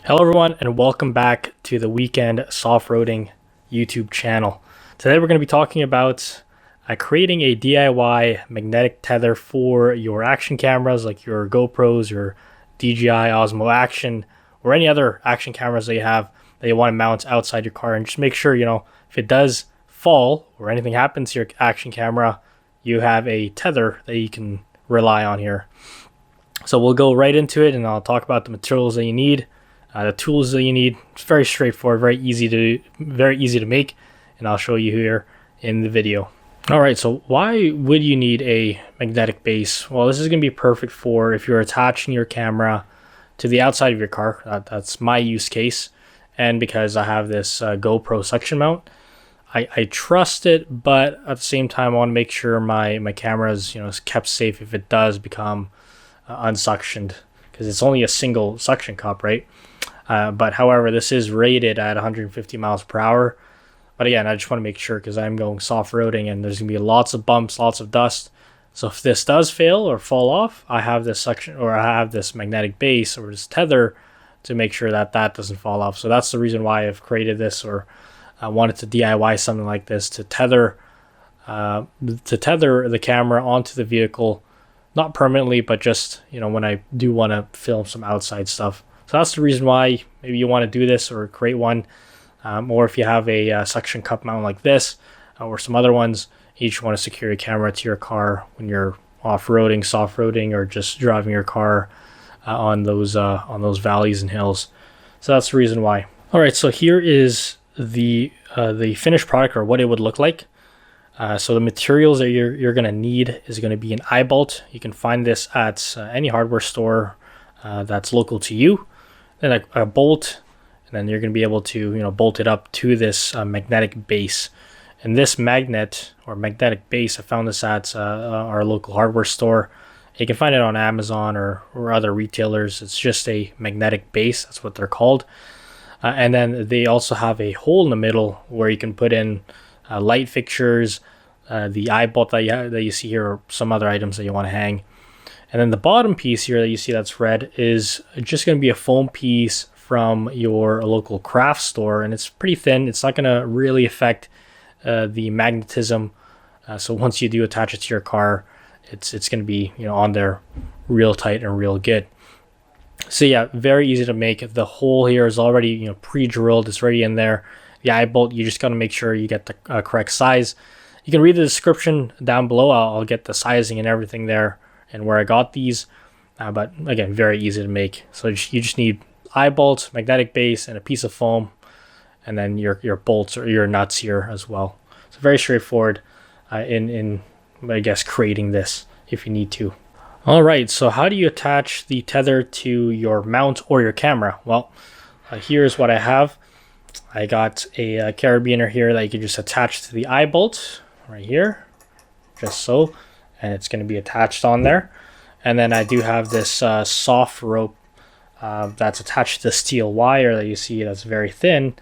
Hello everyone, and welcome back to the Weekend Soft-Roading YouTube channel. Today we're going to be talking about creating a DIY magnetic tether for your action cameras like your GoPros, your DJI Osmo Action, or any other action cameras that you have that you want to mount outside your car. And just make sure, if it does fall or anything happens to your action camera, you have a tether that you can rely on here. So we'll go right into it, and I'll talk about the materials that you need. The tools that you need. It's very straightforward, very easy to make, and I'll show you here in the video. All right, so why would you need a magnetic base? Well, this is going to be perfect for if you're attaching your camera to the outside of your car. That's my use case, and because I have this GoPro suction mount, I trust it, but at the same time, I want to make sure my camera is kept safe if it does become unsuctioned, because it's only a single suction cup, right? But however, this is rated at 150 miles per hour. But again, I just want to make sure because I'm going soft-roading and there's going to be lots of bumps, lots of dust. So if this does fail or fall off, I have this suction, or I have this magnetic base or this tether to make sure that that doesn't fall off. So that's the reason why I've created this, or I wanted to DIY something like this to tether the camera onto the vehicle, not permanently, but just when I do want to film some outside stuff. So that's the reason why maybe you want to do this or create one, or if you have a suction cup mount like this or some other ones, you just want to secure your camera to your car when you're off-roading, soft-roading, or just driving your car on those valleys and hills. So that's the reason why. All right, so here is the finished product, or what it would look like. So the materials that you're going to need is going to be an eye bolt. You can find this at any hardware store that's local to you. Then a bolt, and then you're going to be able to bolt it up to this magnetic base. And this magnet or magnetic base, I found this at our local hardware store. You can find it on Amazon or other retailers. It's just a magnetic base, that's what they're called. And then they also have a hole in the middle where you can put in light fixtures, the eye bolt that you see here, or some other items that you want to hang. And then the bottom piece here that you see that's red is just going to be a foam piece from your local craft store, and it's pretty thin. It's not going to really affect the magnetism. So once you do attach it to your car, it's going to be on there real tight and real good. So yeah, very easy to make. The hole here is already pre-drilled. It's already in there. The eye bolt, you just got to make sure you get the correct size. You can read the description down below. I'll get the sizing and everything there and where I got these, but again, very easy to make. So you just need eye bolts, magnetic base, and a piece of foam, and then your bolts or your nuts here as well. So very straightforward in I guess creating this if you need to. All right, so how do you attach the tether to your mount or your camera? Well, here's what I have. I got a carabiner here that you can just attach to the eye bolt right here, just so. And it's going to be attached on there. And then I do have this soft rope that's attached to the steel wire that you see that's very thin.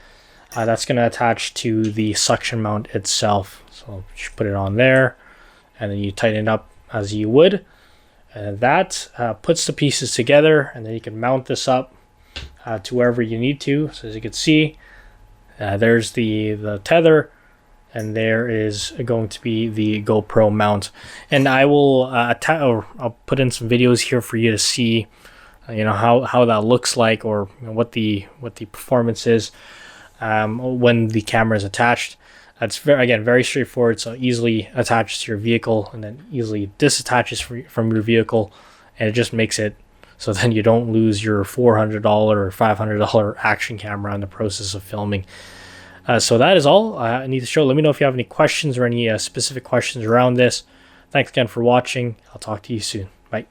That's going to attach to the suction mount itself. So you put it on there, and then you tighten it up as you would. And that puts the pieces together, and then you can mount this up to wherever you need to. So as you can see, there's the tether. And there is going to be the GoPro mount, and I will I'll put in some videos here for you to see, how that looks like, or what the performance is when the camera is attached. That's very straightforward. So easily attaches to your vehicle, and then easily disattaches from your vehicle, and it just makes it so then you don't lose your $400 or $500 action camera in the process of filming. So that is all I need to show. Let me know if you have any questions or any specific questions around this. Thanks again for watching. I'll talk to you soon. Bye.